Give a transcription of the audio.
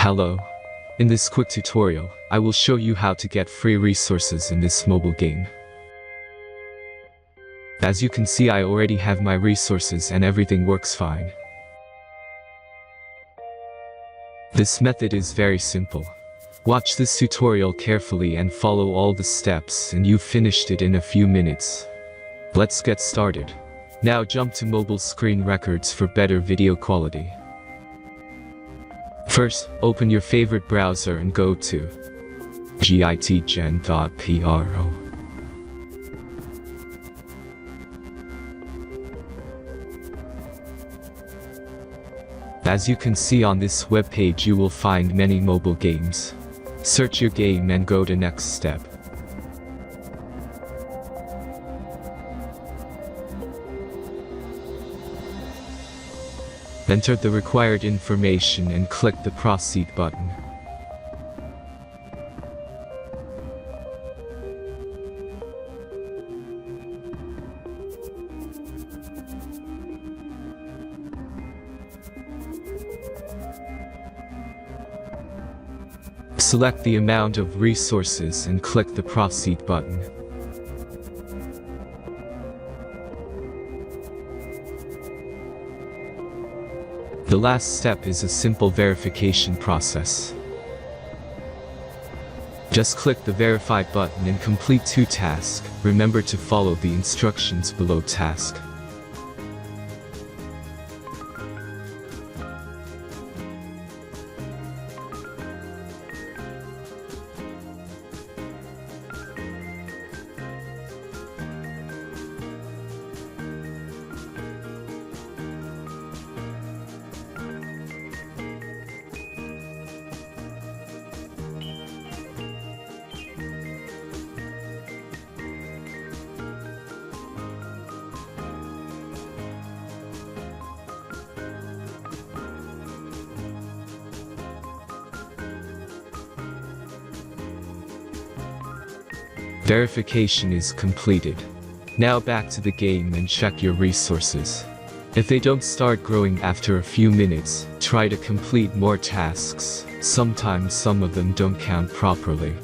Hello. In this quick tutorial, I will show you how to get free resources in this mobile game. As you can see, I already have my resources and everything works fine. This method is very simple. Watch this tutorial carefully and follow all the steps and you've finished it in a few minutes. Let's get started. Now jump to mobile screen records for better video quality. First, open your favorite browser and go to gitgen.pro. As you can see on this webpage, you will find many mobile games. Search your game and go to next step. Enter the required information and click the proceed button. Select the amount of resources and click the proceed button. The last step is a simple verification process. Just click the verify button and complete 2 tasks. Remember to follow the instructions below task. Verification is completed. Now back to the game and check your resources. If they don't start growing after a few minutes, try to complete more tasks. Sometimes some of them don't count properly.